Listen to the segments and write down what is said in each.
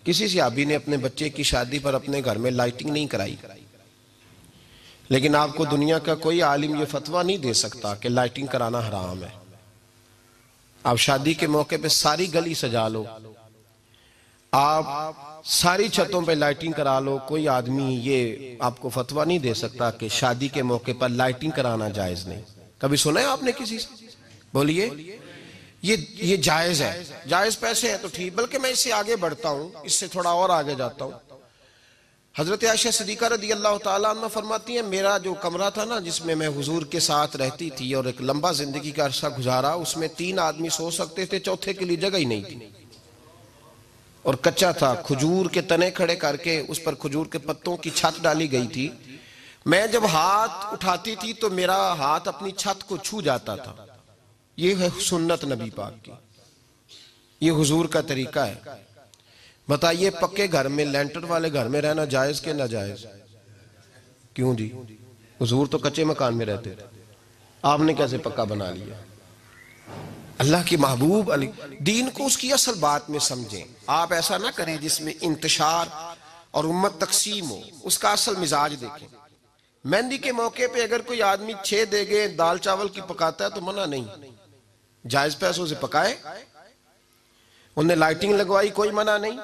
किसी सहाबी ने अपने बच्चे की शादी पर अपने घर में लाइटिंग नहीं कराई, लेकिन आपको दुनिया का कोई आलिम ये फतवा नहीं दे सकता कि लाइटिंग कराना हराम है। आप शादी के मौके पे सारी गली सजा लो, आप सारी छतों पे लाइटिंग करा लो, कोई आदमी ये आपको फतवा नहीं दे सकता कि शादी के मौके पर लाइटिंग कराना जायज नहीं। कभी सुना है आपने किसी से? बोलिए, ये जायज है। जायज पैसे हैं तो ठीक, बल्कि मैं इससे आगे बढ़ता हूं, इससे थोड़ा और आगे जाता हूं। हजरत आयशा सिद्दीका रदी अल्लाह ताला अन्हा फरमाती हैं, मेरा जो कमरा था ना जिसमें मैं हुजूर के साथ रहती थी और एक लंबा जिंदगी का अरसा गुजारा, उसमें 3 आदमी सो सकते थे, चौथे के लिए जगह ही नहीं थी और कच्चा था। खजूर के तने खड़े करके उस पर खजूर के पत्तों की छत डाली गई थी। मैं जब हाथ उठाती थी तो मेरा हाथ अपनी छत को छू जाता था। ये है सुन्नत नबी पाक की, ये हुजूर का तरीका है। बताइए, पक्के घर में, लेंटर वाले घर में रहना जायज के ना जायज? क्यों जी, हुजूर तो कच्चे मकान में रहते थे, आपने कैसे पक्का बना लिया? अल्लाह की महबूब अली दीन को उसकी असल बात में समझें। आप ऐसा ना करें जिसमें इंतशार और उम्मत तकसीम हो, उसका असल मिजाज देखें। मेहंदी के मौके पे अगर कोई आदमी 6 देगे दाल चावल की पकाता है तो मना नहीं, जायज पैसों से पकाए। उन्हें लाइटिंग लगवाई, कोई मना नहीं।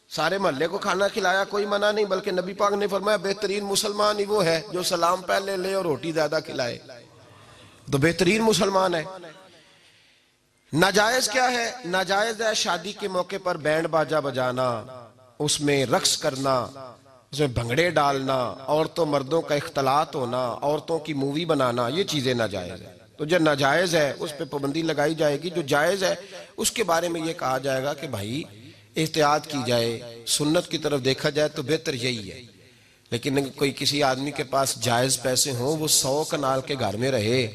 सारे मोहल्ले को खाना खिलाया, कोई मना नहीं। बल्कि नबी पाक ने फरमाया बेहतरीन मुसलमान ही वो है जो सलाम पहले ले और रोटी ज्यादा खिलाए, तो बेहतरीन मुसलमान है। नाजायज क्या है? नाजायज है शादी के मौके पर बैंड बाजा बजाना, उसमें रक्स करना, उसमें भंगड़े डालना, औरतों मर्दों का इख्तलात होना, औरतों की मूवी बनाना, ये चीजें नाजायज है। तो जो नाजायज है उस पर पाबंदी लगाई जाएगी, जो जायज है उसके बारे में ये कहा जाएगा कि भाई एहतियात की जाए, सुन्नत की तरफ देखा जाए तो बेहतर यही है। लेकिन कोई किसी आदमी के पास जायज पैसे हों, वो 100 कनाल के घर में रहे,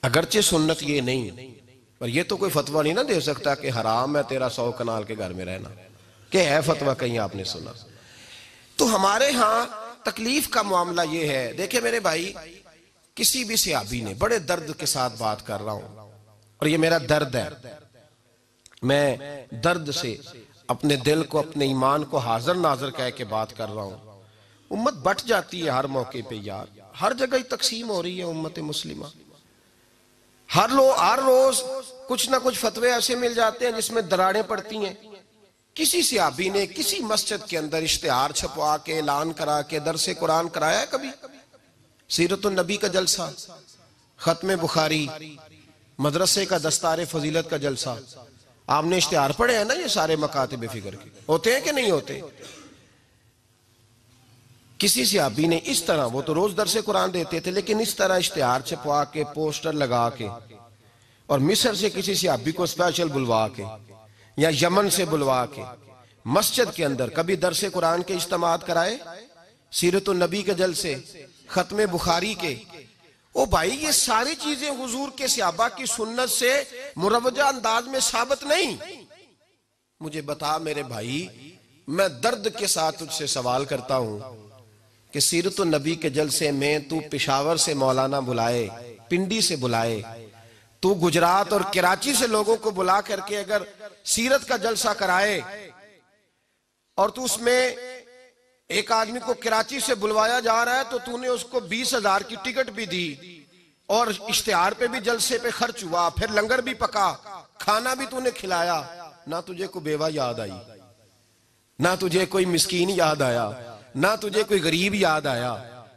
अगरचे सुन्नत ये नहीं, पर ये तो कोई फतवा नहीं ना दे सकता कि हराम है तेरा 100 कनाल के घर में रहना, कि है फतवा कहीं आपने सुना? तो हमारे यहाँ तकलीफ का मामला ये है। देखे मेरे भाई, किसी भी सहाबी ने, बड़े दर्द के साथ बात कर रहा हूं और ये मेरा दर्द है, मैं दर्द से अपने दिल को, अपने ईमान को हाजिर नाजिर कह के बात कर रहा हूं। उम्मत बट जाती है हर मौके पे यार, हर जगह ही तकसीम हो रही है उम्मत मुस्लिमा। हर रोज कुछ ना कुछ फतवे ऐसे मिल जाते हैं जिसमें दरारें पड़ती हैं। किसी सहाबी ने किसी मस्जिद के अंदर इश्तिहार छपवा के, ऐलान करा के दरसे कुरान कराया है कभी? सीरतुन नबी का जलसा, खत्म बुखारी, मदरसे का दस्तारे फजीलत का जलसा, आपने इश्तिहार पढ़े हैं ना? ये सारे मकातिब फिक्र के होते हैं कि नहीं होते? किसी सहाबी ने इस तरह, वो तो रोज दरसे कुरान देते थे, लेकिन इस तरह इश्तिहार छपवा के, पोस्टर लगा के, और मिस्र से किसी सहाबी को स्पेशल बुलवा के या यमन से बुलवा के मस्जिद के अंदर कभी दरसे कुरान के इज्तिमात कराए, सीरतुन नबी के जलसे, खत्म बुखारी के? ओ भाई, ये सारी चीजें हुजूर के सहाबा की सुन्नत से मुरवजा अंदाज में साबित नहीं। मुझे बता मेरे भाई, मैं दर्द के साथ तुझसे सवाल करता हूं कि सीरतुन नबी के जलसे में तू पेशावर से मौलाना बुलाए, पिंडी से बुलाए, तू गुजरात और कराची से लोगों को बुला करके अगर सीरत का जलसा कराए और तू उसमें एक आदमी को कराची से बुलवाया जा रहा है तो तूने उसको 20,000 की टिकट भी दी और इश्तिहार पे भी जलसे पे खर्च हुआ, फिर लंगर भी पका, खाना भी तूने खिलाया, ना तुझे कोई बेवा याद आई, ना तुझे कोई मिस्कीन याद आया, ना तुझे कोई गरीब याद आया?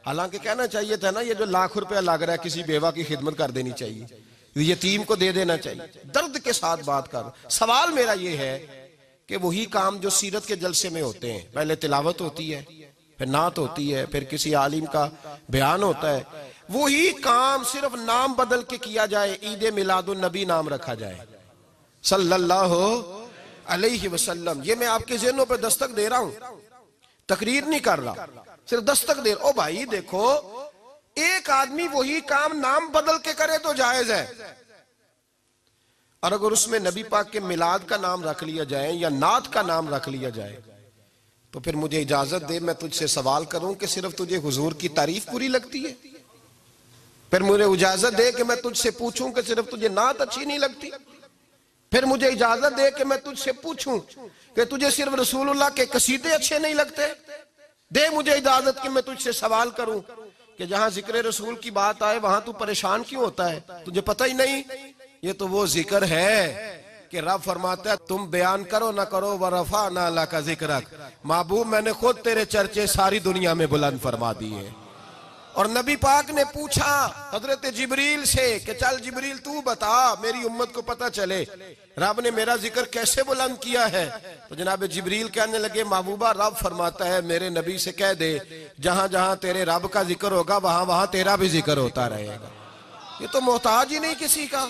हालांकि कहना चाहिए था ना, ये जो लाख रुपया लग रहा है किसी बेवा की खिदमत कर देनी चाहिए, यतीम को दे देना चाहिए। दर्द के साथ बात कर। सवाल मेरा ये है कि वही काम जो सीरत के जलसे में होते हैं, पहले तिलावत होती है, फिर नात होती है, फिर किसी आलिम का बयान होता है, वही काम सिर्फ नाम बदल के किया जाए, ईद मिलादुन नबी नाम रखा जाए सल्लल्लाहु अलैहि वसल्लम। ये मैं आपके ज़हनों पे दस्तक दे रहा हूं, तकरीर नहीं कर रहा, सिर्फ दस्तक दे रहा। ओ भाई देखो, एक आदमी वही काम नाम बदल के करे तो जायज है, और अगर उसमें नबी पाक के मिलाद का नाम रख लिया जाए या नात का नाम रख लिया जाए तो फिर मुझे इजाजत दे, मैं तुझसे सवाल करूं कि सिर्फ तुझे हुजूर की तारीफ पूरी लगती है? फिर मुझे इजाजत दे कि मैं तुझसे पूछूं कि सिर्फ तुझे नात अच्छी नहीं लगती? फिर मुझे इजाजत दे कि मैं तुझसे पूछूं कि तुझे सिर्फ रसूलुल्लाह के कसीदे अच्छे नहीं लगते? दे मुझे इजाजत कि मैं तुझसे सवाल करूं कि जहां जिक्र रसूल की बात आए वहां तू परेशान क्यों होता है? तुझे पता ही नहीं ये तो वो जिक्र है कि रब फरमाता है तुम बयान करो ना करो व रफा ना ला का जिक्रक, महबूब मैंने खुद तेरे चर्चे सारी दुनिया में बुलंद फरमा दिए। और नबी पाक ने पूछा हजरत जिब्रील से कि चल जिब्रील तू बता मेरी उम्मत को पता चले रब ने मेरा जिक्र कैसे बुलंद किया है। तो जनाब जिब्रील कहने लगे महबूबा रब फरमाता है मेरे नबी से कह दे जहां जहां तेरे रब का जिक्र होगा वहां वहां तेरा भी जिक्र होता रहेगा। ये तो मोहताज ही नहीं किसी का।